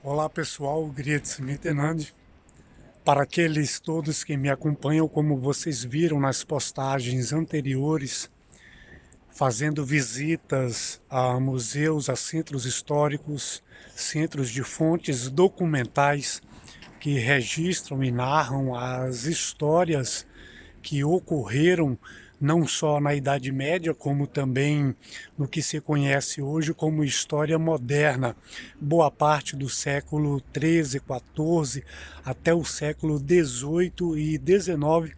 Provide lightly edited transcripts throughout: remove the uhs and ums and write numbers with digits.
Olá pessoal, Grüezi miteinander. Para aqueles todos que me acompanham, como vocês viram nas postagens anteriores, fazendo visitas a museus, a centros históricos, centros de fontes documentais que registram e narram as histórias que ocorreram não só na Idade Média, como também no que se conhece hoje como história moderna, boa parte do século XIII, XIV, até o século XVIII e XIX.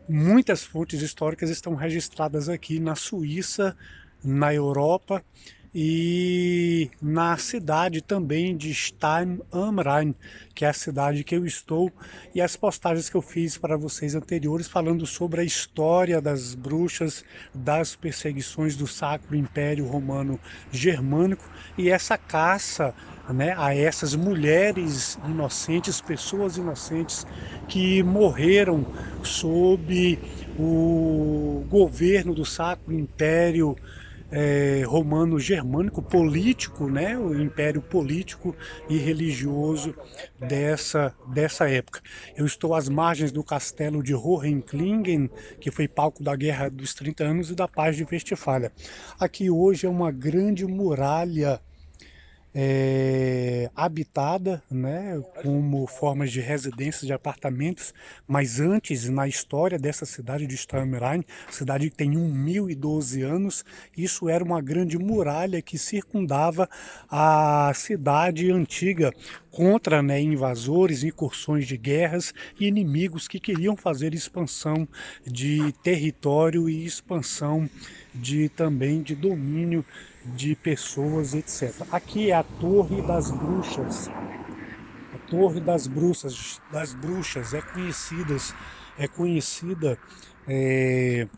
Muitas fontes históricas estão registradas aqui na Suíça, na Europa e na cidade também de Stein am Rhein, que é a cidade que eu estou, e as postagens que eu fiz para vocês anteriores falando sobre a história das bruxas, das perseguições do Sacro Império Romano Germânico e essa caça, né, a essas mulheres inocentes, pessoas inocentes que morreram sob o governo do Sacro Império Romano Germânico, político, né, o império político e religioso dessa época. Eu estou às margens do castelo de Hohenklingen, que foi palco da Guerra dos 30 Anos e da Paz de Westfália. Aqui hoje é uma grande muralha habitada, né, como formas de residências, de apartamentos, mas antes, na história dessa cidade de Stammerein, cidade que tem 1012 anos, isso era uma grande muralha que circundava a cidade antiga contra, né, invasores, incursões de guerras e inimigos que queriam fazer expansão de território e expansão também de domínio de pessoas, etc. Aqui é a Torre das Bruxas. A Torre das Bruxas é conhecida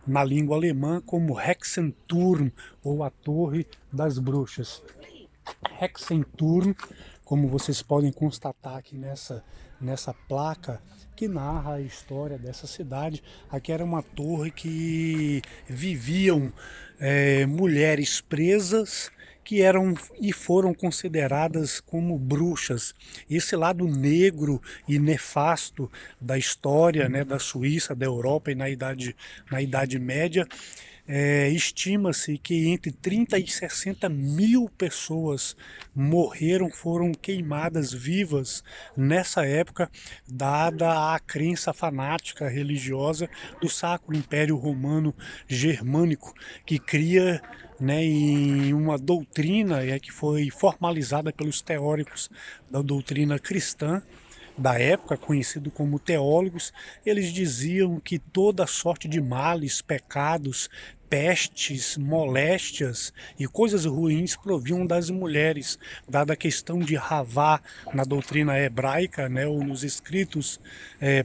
na língua alemã como Hexenturm, ou a Torre das Bruxas. Hexenturm, como vocês podem constatar aqui nessa placa que narra a história dessa cidade. Aqui era uma torre que viviam mulheres presas que eram e foram consideradas como bruxas. Esse lado negro e nefasto da história, né, da Suíça, da Europa e na Idade Média, estima-se que entre 30 e 60 mil pessoas morreram, foram queimadas vivas nessa época, dada a crença fanática religiosa do Sacro Império Romano Germânico, que cria, né, em uma doutrina que foi formalizada pelos teóricos da doutrina cristã da época, conhecido como teólogos. Eles diziam que toda sorte de males, pecados, pestes, moléstias e coisas ruins provinham das mulheres, dada a questão de Ravá na doutrina hebraica, né, ou nos escritos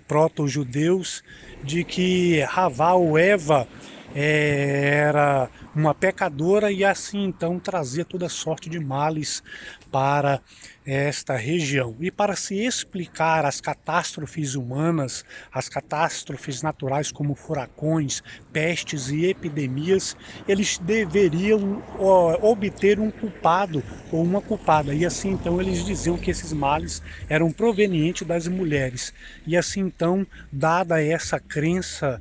proto-judeus, de que Ravá ou Eva era uma pecadora e assim então trazia toda sorte de males para esta região. E para se explicar as catástrofes humanas, as catástrofes naturais como furacões, pestes e epidemias, eles deveriam obter um culpado ou uma culpada. E assim então eles diziam que esses males eram provenientes das mulheres. E assim então, dada essa crença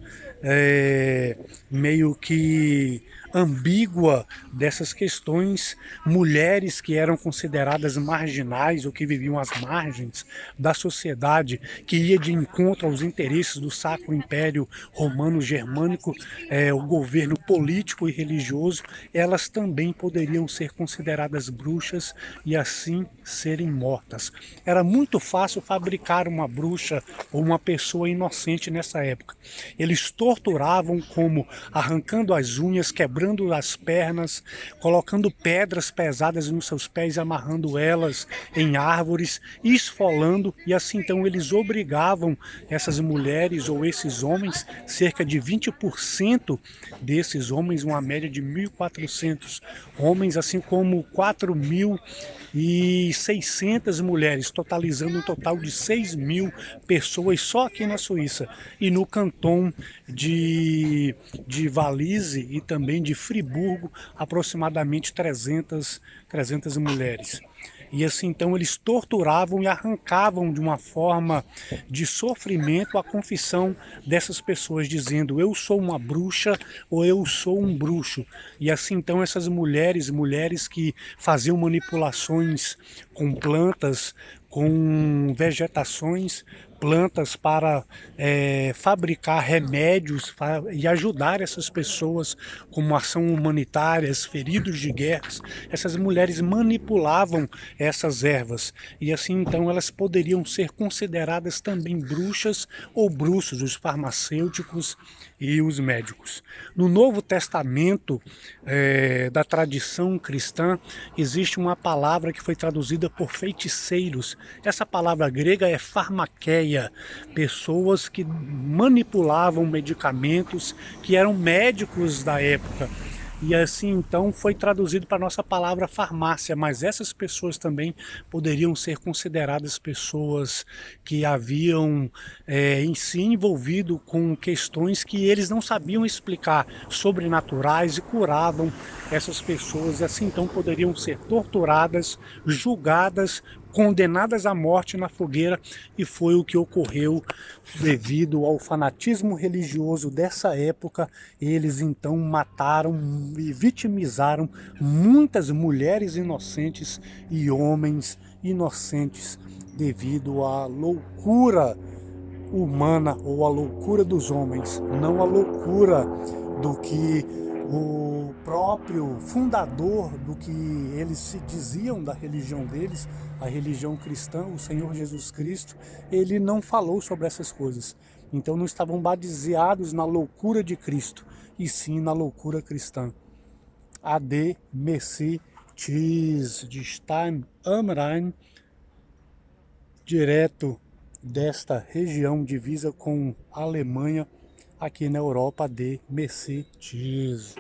meio que ambígua dessas questões, mulheres que eram consideradas marginais ou que viviam às margens da sociedade, que ia de encontro aos interesses do Sacro Império Romano Germânico, o governo político e religioso, elas também poderiam ser consideradas bruxas e assim serem mortas. Era muito fácil fabricar uma bruxa ou uma pessoa inocente nessa época. Eles torturavam como arrancando as unhas, quebrando as pernas, colocando pedras pesadas nos seus pés e amarrando elas em árvores, esfolando, e assim então eles obrigavam essas mulheres ou esses homens, cerca de 20% desses homens, uma média de 1.400 homens, assim como 4.600 mulheres, totalizando um total de 6.000 pessoas só aqui na Suíça. E no canton de Valise e também de Friburgo, aproximadamente 300 mulheres. E assim, então eles torturavam e arrancavam de uma forma de sofrimento a confissão dessas pessoas, dizendo: eu sou uma bruxa ou eu sou um bruxo. E assim, então essas mulheres que faziam manipulações com plantas, com vegetações, plantas para fabricar remédios e ajudar essas pessoas como ação humanitárias, feridos de guerras. Essas mulheres manipulavam essas ervas e assim então elas poderiam ser consideradas também bruxas ou bruxos, os farmacêuticos e os médicos. No Novo Testamento da tradição cristã existe uma palavra que foi traduzida por feiticeiros. Essa palavra grega é farmaqueia, pessoas que manipulavam medicamentos, que eram médicos da época. E assim então foi traduzido para a nossa palavra farmácia, mas essas pessoas também poderiam ser consideradas pessoas que haviam em si envolvido com questões que eles não sabiam explicar, sobrenaturais, e curavam essas pessoas, e assim então poderiam ser torturadas, julgadas, condenadas à morte na fogueira, e foi o que ocorreu devido ao fanatismo religioso dessa época. Eles então mataram e vitimizaram muitas mulheres inocentes e homens inocentes devido à loucura humana ou à loucura dos homens, não à loucura do que o próprio fundador do que eles se diziam da religião deles, a religião cristã, o Senhor Jesus Cristo, ele não falou sobre essas coisas. Então não estavam baseados na loucura de Cristo, e sim na loucura cristã. Ade Messi Tis de Stein Amrain, direto desta região divisa com a Alemanha, aqui na Europa, de Messi Tis.